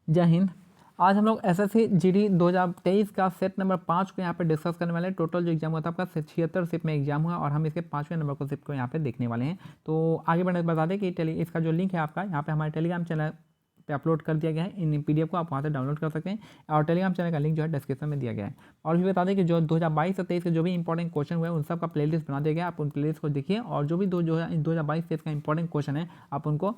जय हिंद। आज हम लोग एसएससी जीडी 2023 का सेट नंबर 5 को यहाँ पे डिस्कस करने वाले हैं। टोटल जो एग्जाम हुआ था आपका 76 शिफ्ट में एग्जाम हुआ और हम इसके 5वें नंबर को शिफ्ट को यहाँ पे देखने वाले हैं। तो आगे बढ़ने के बता दें कि इसका जो लिंक है आपका यहाँ पे हमारे टेलीग्राम चैनल पे अपलोड कर दिया गया है। इन पीडीएफ को आप वहाँ से डाउनलोड कर सकते हैं और टेलीग्राम चैनल का लिंक जो है डिस्क्रिप्शन में दिया गया है। और भी बता दें कि जो 2022 और 23 के जो भी इंपॉर्टेंट क्वेश्चन हुए उन सब का प्लेलिस्ट बना दिया गया है। आप उन प्लेलिस्ट को देखिए और जो भी 2022-23 का इंपॉर्टेंट क्वेश्चन है आप उनको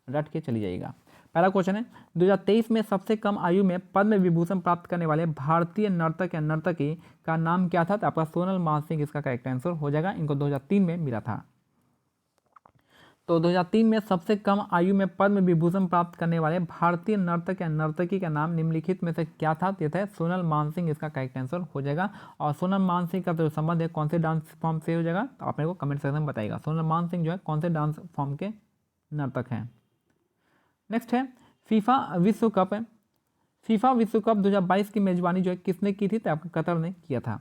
रट के चली जाइएगा। पहला क्वेश्चन है 2023 में सबसे कम आयु में पद्म विभूषण प्राप्त करने वाले भारतीय नर्तक या नर्तकी का नाम क्या था? तो आपका सोनल मानसिंह इसका करेक्ट आंसर हो जाएगा। इनको 2003 में मिला था। तो 2003 में सबसे कम आयु में पद्म विभूषण प्राप्त करने वाले भारतीय नर्तक या नर्तकी का नाम निम्नलिखित में से क्या था? ये था सोनल मानसिंह इसका करेक्ट आंसर हो जाएगा। और सोनल मानसिंह का जो संबंध है कौन से डांस फॉर्म से हो जाएगा तो आप मेरे को कमेंट सेक्शन में बताइएगा। सोनल मानसिंह जो है कौन से डांस फॉर्म के नर्तक हैं। नेक्स्ट है फीफा विश्व कप है। फीफा विश्व कप 2022 की मेजबानी जो है किसने की थी? तो आपका कतर ने किया था।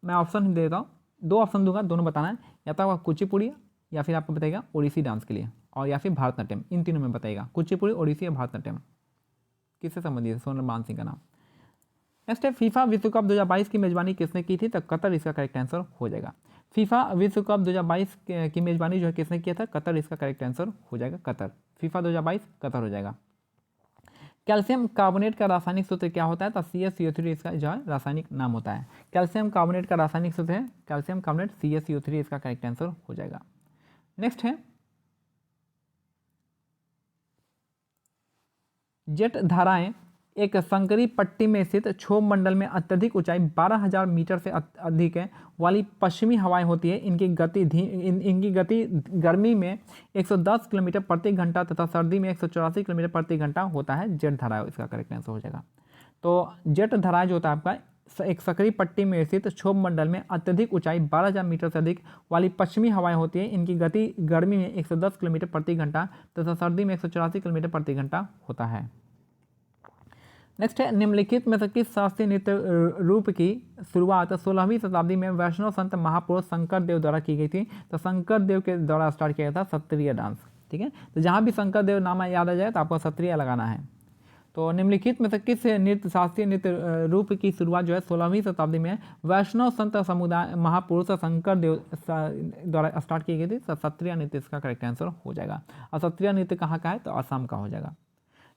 मैं ऑप्शन दे देता हूँ, 2 ऑप्शन दूंगा, दोनों बताना है। या तो आपका कुचिपुड़ी या फिर आपको बताएगा ओडिसी डांस के लिए और या फिर भारतनाट्यम, इन तीनों में बताएगा। कुचिपुड़ी, ओडिसी या भारतनाट्यम किससे संबंधित है सोनल मानसिंह का नाम। नेक्स्ट है फीफा विश्व कप 2022 की मेजबानी किसने की थी? तो कतर इसका करेक्ट आंसर हो जाएगा। फीफा विश्व कप 2022 की मेजबानी जो है किसने किया था? कतर इसका करेक्ट आंसर हो जाएगा। कतर, फीफा 2022 कतर हो जाएगा। कैल्शियम कार्बोनेट का रासायनिक सूत्र क्या होता है? तो CaCO3 इसका जो है रासायनिक नाम होता है। कैल्शियम कार्बोनेट का रासायनिक सूत्र है कैल्शियम कार्बोनेट, CaCO3 इसका करेक्ट आंसर हो जाएगा। नेक्स्ट है जेट धाराएं एक संकरी पट्टी में स्थित क्षोभ मंडल में अत्यधिक ऊंचाई 12,000 मीटर से अधिक है वाली पश्चिमी हवाएं होती है। इनकी गति गर्मी में 110 किलोमीटर प्रति घंटा तथा सर्दी में 184 किलोमीटर प्रति घंटा होता है। जेट धारा इसका करेक्ट आंसर हो जाएगा। तो जेट धारा जो होता है आपका एक सक्रिय पट्टी में स्थित क्षोभ मंडल में अत्यधिक ऊंचाई 12,000 मीटर से अधिक वाली पश्चिमी हवाएं होती है। इनकी गति गर्मी में 110 किलोमीटर प्रति घंटा तथा सर्दी में 184 किलोमीटर प्रति घंटा होता है। नेक्स्ट है निम्नलिखित में से किस शास्त्रीय नृत्य रूप की शुरुआत 16वीं शताब्दी में वैष्णव संत महापुरुष शंकर देव द्वारा की गई थी? तो शंकर देव के द्वारा स्टार्ट किया गया था सत्रिय डांस। ठीक है, तो जहाँ भी शंकर देव नाम याद आ जाए तो आपको सत्रिय लगाना है। तो निम्नलिखित में से किस नृत्य शास्त्रीय नृत्य रूप की शुरुआत जो है 16वीं शताब्दी में वैष्णव संत समुदाय महापुरुष शंकर देव द्वारा स्टार्ट की गई थी? तो सत्रिय नृत्य इसका करेक्ट आंसर हो जाएगा। और सत्रिय नृत्य कहाँ का है? तो असम का हो जाएगा।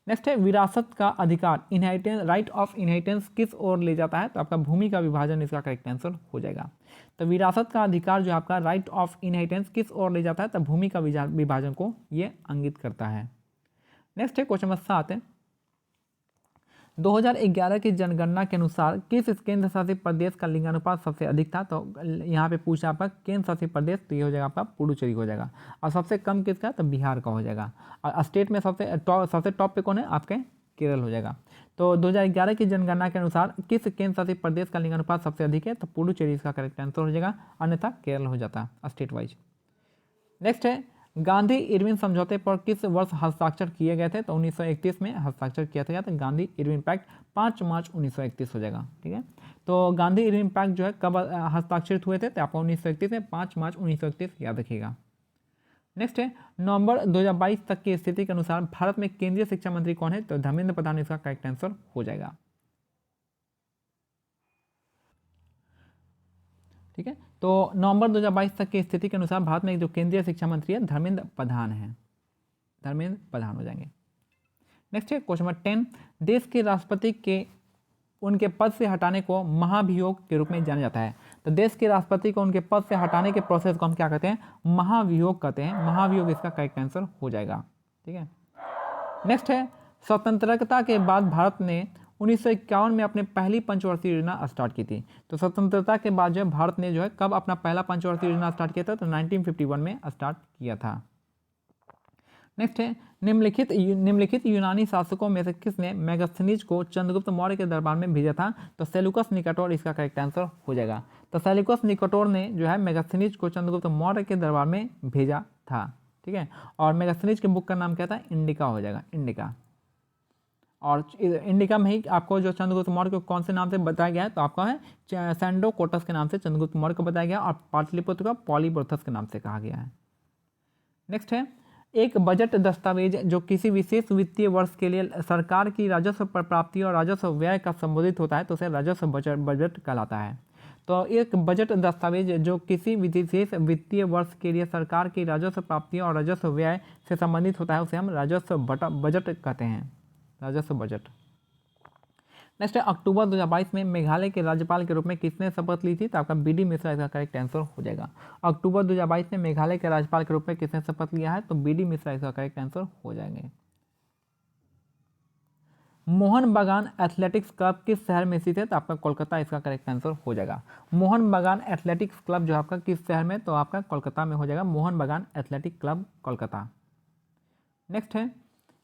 नेक्स्ट है विरासत का अधिकार इनहेरिटेंस, राइट ऑफ इनहेरिटेंस किस ओर ले जाता है? तो आपका भूमि का विभाजन इसका करेक्ट आंसर हो जाएगा। तो विरासत का अधिकार जो आपका राइट ऑफ इनहेरिटेंस किस ओर ले जाता है? तो भूमि का विभाजन को ये इंगित करता है। नेक्स्ट है क्वेश्चन नंबर 7 है 2011 की जनगणना के अनुसार किस केंद्र शासित प्रदेश का लिंगानुपात सबसे अधिक था? तो यहाँ पे पूछा आपका केंद्र शासित प्रदेश, तो ये हो जाएगा आपका पुडुचेरी हो जाएगा। और सबसे कम किसका? तो बिहार का हो जाएगा। और स्टेट में सबसे टॉप पे कौन है? आपके केरल हो जाएगा। तो 2011 की जनगणना के अनुसार किस केंद्र शासित प्रदेश का लिंगानुपात सबसे अधिक है? तो पुडुचेरी इसका करेक्ट आंसर हो जाएगा, अन्यथा केरल हो जाता है स्टेट वाइज। नेक्स्ट है गांधी इरविन समझौते पर किस वर्ष हस्ताक्षर किए गए थे? तो 1931 में हस्ताक्षर किया था। तो गांधी इरविन पैक्ट 5 मार्च 1931 हो जाएगा। ठीक है, तो गांधी इरविन पैक्ट जो है कब हस्ताक्षरित हुए थे? तो आपको 1931 में 5 मार्च 1931 याद रखिएगा। नेक्स्ट है नवंबर 2022 तक की स्थिति के अनुसार भारत में केंद्रीय शिक्षा मंत्री कौन है? तो धर्मेंद्र प्रधान इसका करेक्ट आंसर हो जाएगा। ठीक है, तो नवंबर 2022 तक की स्थिति के अनुसार भारत में जो केंद्रीय शिक्षा मंत्री है धर्मेंद्र प्रधान है, धर्मेंद्र प्रधान हो जाएंगे। नेक्स्ट है क्वेश्चन नंबर 10 देश के राष्ट्रपति के उनके पद से हटाने को महाभियोग के रूप में जाना जाता है। तो देश के राष्ट्रपति को उनके पद से हटाने के प्रोसेस को हम क्या कहते हैं? महाभियोग कहते हैं। महाभियोग इसका करेक्ट आंसर हो जाएगा। ठीक है, नेक्स्ट है स्वतंत्रता के बाद भारत ने 1951 में अपने पहली पंचवर्षीय योजना स्टार्ट की थी। तो स्वतंत्रता के बाद जो है भारत ने जो है कब अपना पहला पंचवर्षीय योजना स्टार्ट किया था? तो 1951 में स्टार्ट किया था। नेक्स्ट है निम्नलिखित यूनानी शासकों में से किसने मेगास्थनीज को चंद्रगुप्त मौर्य के दरबार में भेजा था? तो सेल्यूकस निकाटोर इसका करेक्ट आंसर हो जाएगा। तो सेल्यूकस निकाटोर ने जो है मेगास्थनीज को चंद्रगुप्त मौर्य के दरबार में भेजा था। ठीक है, और मेगास्थनीज के बुक का नाम क्या था? इंडिका हो जाएगा, इंडिका। और इंडिका में ही आपको जो चंद्रगुप्त मौर्य को कौन से नाम से बताया गया है? तो आपका है सैंडो कोटस के नाम से चंद्रगुप्त मौर्य को बताया गया और पाटलिपुत्र को पॉलीबोथस के नाम से कहा गया है। नेक्स्ट है एक बजट दस्तावेज जो किसी विशेष वित्तीय वर्ष के लिए सरकार की राजस्व प्राप्ति और राजस्व व्यय का संबोधित होता है तो उसे राजस्व बजट कहलाता है। तो एक बजट दस्तावेज जो किसी विशेष वित्तीय वर्ष के लिए सरकार की राजस्व प्राप्ति और राजस्व व्यय से संबंधित होता है उसे हम राजस्व बजट कहते हैं, राजस्व बजट। नेक्स्ट है अक्टूबर 2022 में मेघालय के राज्यपाल के रूप में किसने शपथ ली थी? तो आपका बी डी मिश्रा इसका करेक्ट आंसर हो जाएगा। अक्टूबर 2022 में मेघालय के राज्यपाल के रूप में किसने शपथ लिया है? तो बी डी मिश्रा इसका करेक्ट आंसर हो जाएंगे। मोहन बागान एथलेटिक्स क्लब किस शहर में स्थित है? तो आपका कोलकाता इसका करेक्ट आंसर हो जाएगा। मोहन बागान एथलेटिक्स क्लब जो आपका किस शहर में? तो आपका कोलकाता में हो जाएगा, मोहन बागान एथलेटिक क्लब कोलकाता। नेक्स्ट है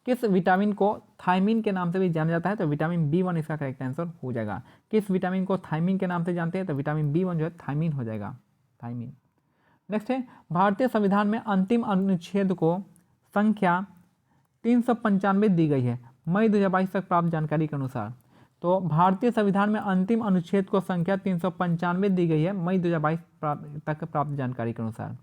किस विटामिन को थायमिन के नाम से भी जाना जाता है? तो विटामिन B1 इसका करेक्ट आंसर हो जाएगा। किस विटामिन को थायमिन के नाम से जानते हैं? तो विटामिन B1 जो है थायमिन हो जाएगा, थायमिन। नेक्स्ट है भारतीय संविधान में अंतिम अनुच्छेद को संख्या 395 दी गई है मई 2022 तक प्राप्त जानकारी के अनुसार। तो भारतीय संविधान में अंतिम अनुच्छेद को संख्या 395 दी गई है मई 2022 तक प्राप्त जानकारी के अनुसार।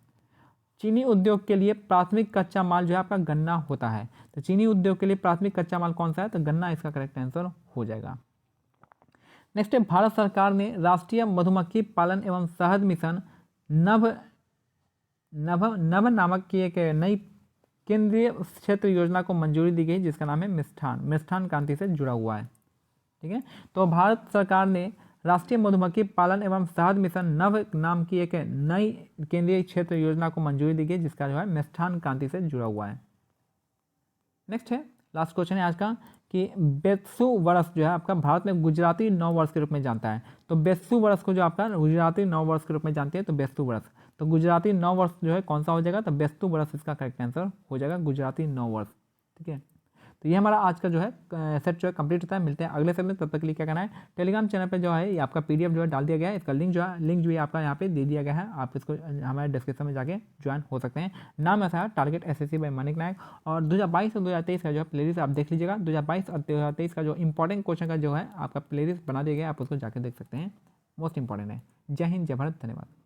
चीनी उद्योग के लिए प्राथमिक कच्चा माल जो है आपका गन्ना होता है। तो चीनी उद्योग के लिए प्राथमिक कच्चा माल कौन सा है? तो गन्ना इसका करेक्ट आंसर हो जाएगा। नेक्स्ट है भारत सरकार ने राष्ट्रीय मधुमक्खी पालन एवं शहद मिशन नभ नामक की एक नई केंद्रीय क्षेत्र योजना को मंजूरी दी गई जिसका नाम है मिष्ठान क्रांति से जुड़ा हुआ है। ठीक है, तो भारत सरकार ने राष्ट्रीय मधुमक्खी पालन एवं शहद मिशन नव नाम की एक नई केंद्रीय क्षेत्र योजना को मंजूरी दी गई जिसका जो है मिष्ठान क्रांति से जुड़ा हुआ है। नेक्स्ट है लास्ट क्वेश्चन है आज का कि बेत्सु वर्ष जो है आपका भारत में गुजराती नव वर्ष के रूप में जानता है। तो बेत्सु वर्ष को जो आपका गुजराती नव वर्ष के रूप में जानते हैं तो बेत्सु वर्ष। तो गुजराती नव वर्ष जो है कौन सा हो जाएगा? तो बेत्सु वर्ष इसका करेक्ट आंसर हो जाएगा, गुजराती नव वर्ष। ठीक है, तो ये हमारा आज का जो है सेट जो है कंप्लीट होता है। मिलते हैं अगले सेट में, तब तक के लिए क्या करना है, टेलीग्राम चैनल पे जो है ये आपका पीडीएफ जो है डाल दिया गया है, इसका लिंक जो है आपका यहाँ पे दे दिया गया है, आप इसको हमारे डिस्क्रिप्शन में जाके ज्वाइन हो सकते हैं। नाम ऐसा है टारगेट एसएससी बाय मानिक नायक। और 2022 और 2023 का जो है प्लेलिस्ट आप देख लीजिएगा। 2022 और 2023 का जो इंपॉर्टेंट क्वेश्चन का जो है आपका प्लेलिस्ट बना दिया गया, आप उसको जाके देख सकते हैं, मोस्ट इंपॉर्टेंट है। जय हिंद, जय भारत, धन्यवाद।